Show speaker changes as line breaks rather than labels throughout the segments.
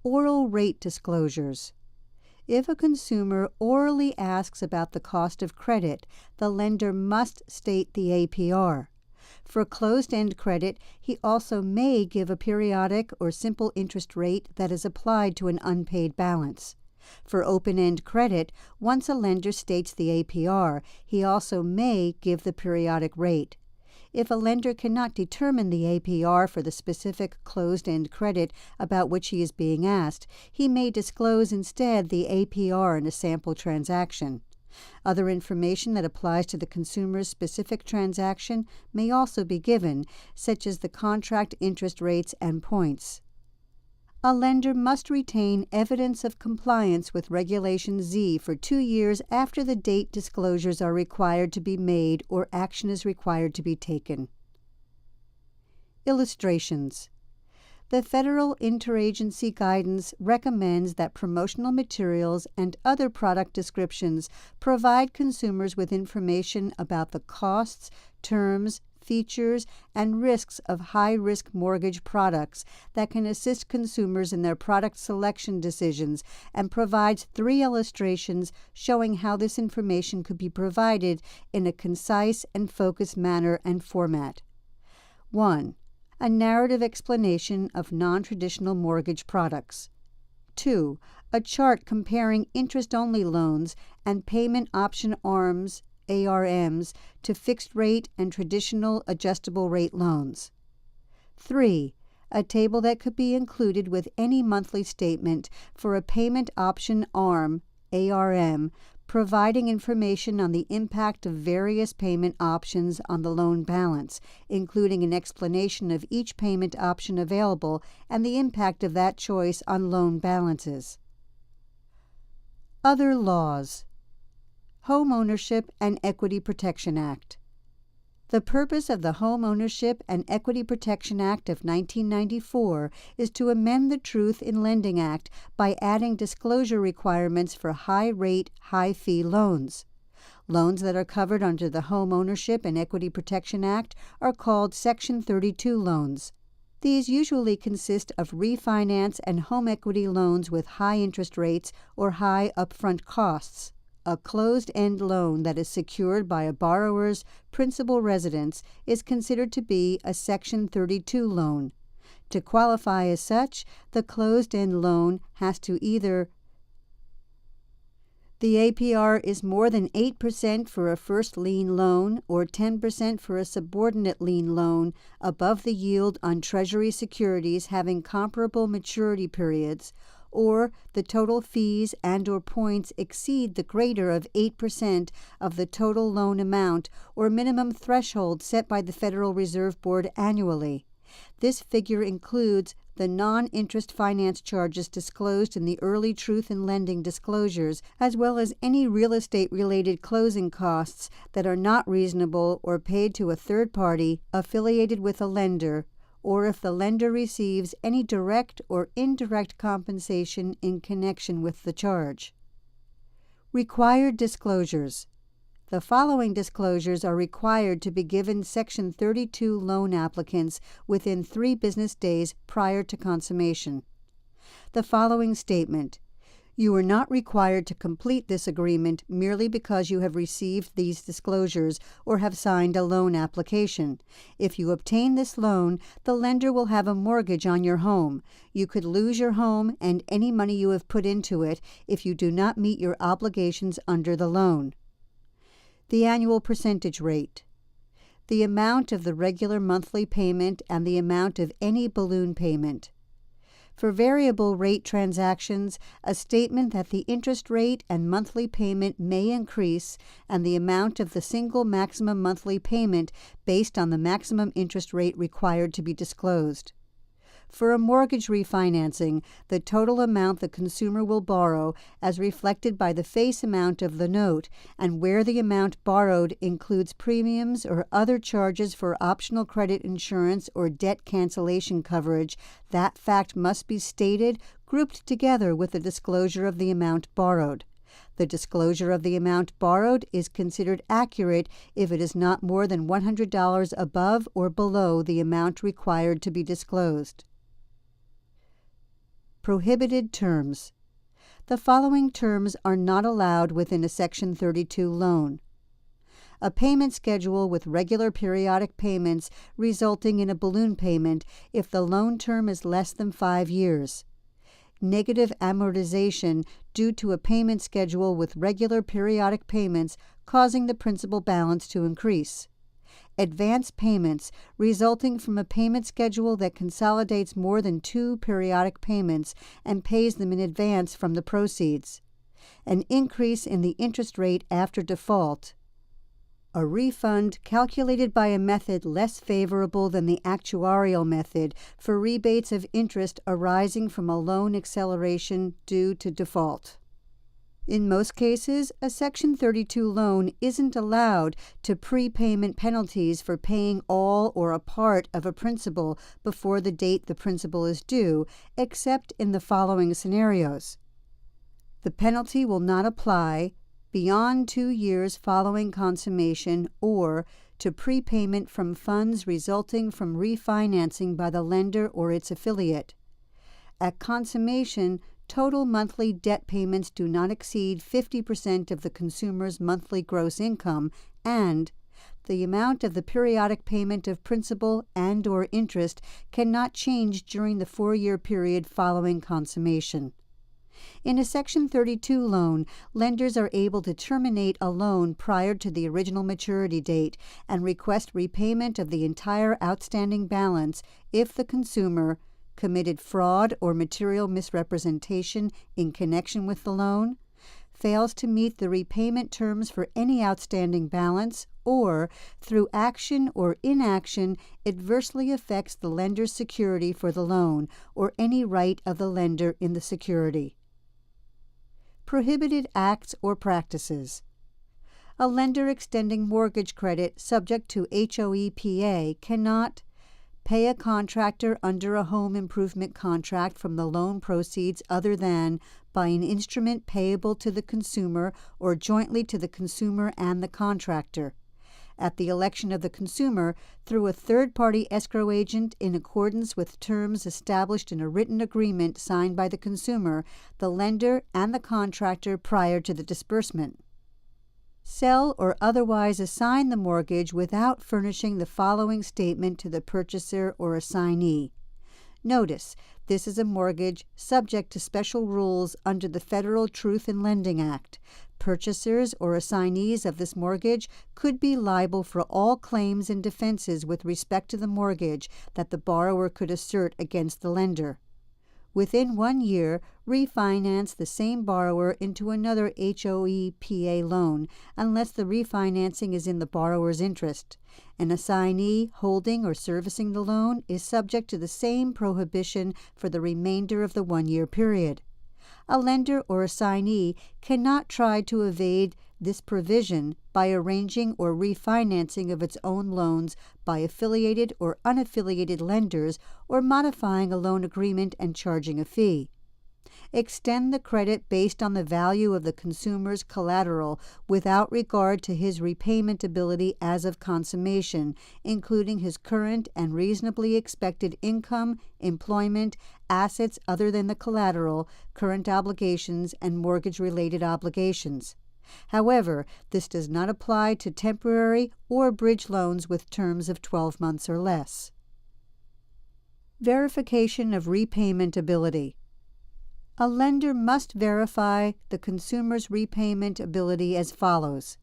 Oral rate disclosures. If a consumer orally asks about the cost of credit, the lender must state the APR. For closed-end credit, he also may give a periodic or simple interest rate that is applied to an unpaid balance. For open-end credit, once a lender states the APR, he also may give the periodic rate. If a lender cannot determine the APR for the specific closed-end credit about which he is being asked, he may disclose instead the APR in a sample transaction. Other information that applies to the consumer's specific transaction may also be given, such as the contract interest rates and points. A lender must retain evidence of compliance with Regulation Z for 2 years after the date disclosures are required to be made or action is required to be taken. Illustrations. The Federal Interagency Guidance recommends that promotional materials and other product descriptions provide consumers with information about the costs, terms, features, and risks of high-risk mortgage products that can assist consumers in their product selection decisions, and provides 3 illustrations showing how this information could be provided in a concise and focused manner and format. 1. A narrative explanation of non-traditional mortgage products. 2. A chart comparing interest-only loans and payment option ARMs to fixed rate and traditional adjustable rate loans. 3. A table that could be included with any monthly statement for a payment option ARM, providing information on the impact of various payment options on the loan balance, including an explanation of each payment option available and the impact of that choice on loan balances. Other laws. Home Ownership and Equity Protection Act. The purpose of the Home Ownership and Equity Protection Act of 1994 is to amend the Truth in Lending Act by adding disclosure requirements for high-rate, high-fee loans. Loans that are covered under the Home Ownership and Equity Protection Act are called Section 32 loans. These usually consist of refinance and home equity loans with high interest rates or high upfront costs. A closed-end loan that is secured by a borrower's principal residence is considered to be a Section 32 loan. To qualify as such, the closed-end loan has to either the APR is more than 8% for a first lien loan or 10% for a subordinate lien loan above the yield on Treasury securities having comparable maturity periods, or the total fees and/or points exceed the greater of 8% of the total loan amount or minimum threshold set by the Federal Reserve Board annually. This figure includes the non-interest finance charges disclosed in the early Truth in Lending disclosures, as well as any real estate-related closing costs that are not reasonable or paid to a third party affiliated with a lender, or if the lender receives any direct or indirect compensation in connection with the charge. Required disclosures. The following disclosures are required to be given Section 32 loan applicants within 3 business days prior to consummation. The following statement: You are not required to complete this agreement merely because you have received these disclosures or have signed a loan application. If you obtain this loan, the lender will have a mortgage on your home. You could lose your home and any money you have put into it if you do not meet your obligations under the loan. The annual percentage rate. The amount of the regular monthly payment and the amount of any balloon payment. For variable rate transactions, a statement that the interest rate and monthly payment may increase and the amount of the single maximum monthly payment based on the maximum interest rate required to be disclosed. For a mortgage refinancing, the total amount the consumer will borrow as reflected by the face amount of the note, and where the amount borrowed includes premiums or other charges for optional credit insurance or debt cancellation coverage, that fact must be stated, grouped together with the disclosure of the amount borrowed. The disclosure of the amount borrowed is considered accurate if it is not more than $100 above or below the amount required to be disclosed. Prohibited terms. The following terms are not allowed within a Section 32 loan: a payment schedule with regular periodic payments resulting in a balloon payment if the loan term is less than 5 years. Negative amortization due to a payment schedule with regular periodic payments causing the principal balance to increase. Advance payments resulting from a payment schedule that consolidates more than 2 periodic payments and pays them in advance from the proceeds. An increase in the interest rate after default. A refund calculated by a method less favorable than the actuarial method for rebates of interest arising from a loan acceleration due to default. In most cases, a Section 32 loan isn't allowed to prepayment penalties for paying all or a part of a principal before the date the principal is due, except in the following scenarios. The penalty will not apply beyond 2 years following consummation or to prepayment from funds resulting from refinancing by the lender or its affiliate. At consummation, total monthly debt payments do not exceed 50% of the consumer's monthly gross income, and the amount of the periodic payment of principal and/or interest cannot change during the 4-year period following consummation. In a Section 32 loan, lenders are able to terminate a loan prior to the original maturity date and request repayment of the entire outstanding balance if the consumer committed fraud or material misrepresentation in connection with the loan, fails to meet the repayment terms for any outstanding balance, or, through action or inaction, adversely affects the lender's security for the loan or any right of the lender in the security. Prohibited acts or practices. A lender extending mortgage credit subject to HOEPA cannot pay a contractor under a home improvement contract from the loan proceeds other than by an instrument payable to the consumer or jointly to the consumer and the contractor, at the election of the consumer, through a third-party escrow agent in accordance with terms established in a written agreement signed by the consumer, the lender, and the contractor prior to the disbursement. Sell or otherwise assign the mortgage without furnishing the following statement to the purchaser or assignee. Notice, this is a mortgage subject to special rules under the Federal Truth in Lending Act. Purchasers or assignees of this mortgage could be liable for all claims and defenses with respect to the mortgage that the borrower could assert against the lender. Within 1 year, refinance the same borrower into another HOEPA loan unless the refinancing is in the borrower's interest. An assignee holding or servicing the loan is subject to the same prohibition for the remainder of the 1-year period. A lender or assignee cannot try to evade this provision by arranging or refinancing of its own loans by affiliated or unaffiliated lenders or modifying a loan agreement and charging a fee. Extend the credit based on the value of the consumer's collateral without regard to his repayment ability as of consummation, including his current and reasonably expected income, employment, assets other than the collateral, current obligations, and mortgage-related obligations. However, this does not apply to temporary or bridge loans with terms of 12 months or less. Verification of repayment ability. A lender must verify the consumer's repayment ability as follows.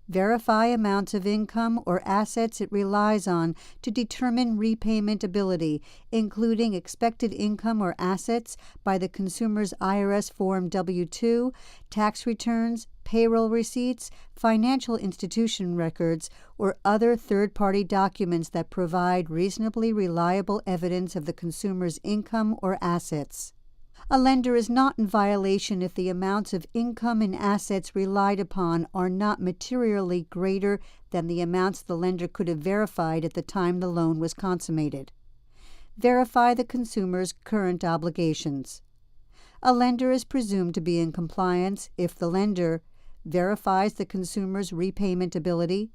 Verify amounts of income or assets it relies on to determine repayment ability, including expected income or assets by the consumer's IRS Form W-2, tax returns, payroll receipts, financial institution records, or other third-party documents that provide reasonably reliable evidence of the consumer's income or assets. A lender is not in violation if the amounts of income and assets relied upon are not materially greater than the amounts the lender could have verified at the time the loan was consummated. Verify the consumer's current obligations. A lender is presumed to be in compliance if the lender verifies the consumer's repayment ability,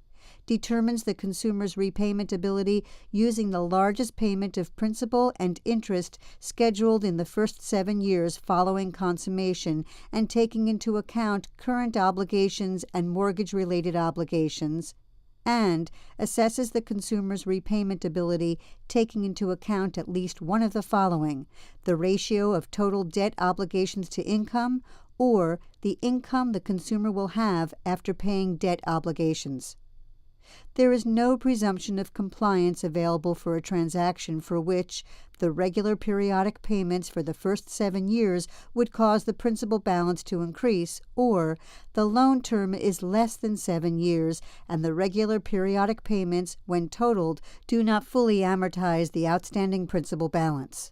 determines the consumer's repayment ability using the largest payment of principal and interest scheduled in the first 7 years following consummation and taking into account current obligations and mortgage-related obligations, and assesses the consumer's repayment ability taking into account at least one of the following: the ratio of total debt obligations to income, or the income the consumer will have after paying debt obligations. There is no presumption of compliance available for a transaction for which the regular periodic payments for the first 7 years would cause the principal balance to increase, or the loan term is less than 7 years and the regular periodic payments, when totaled, do not fully amortize the outstanding principal balance.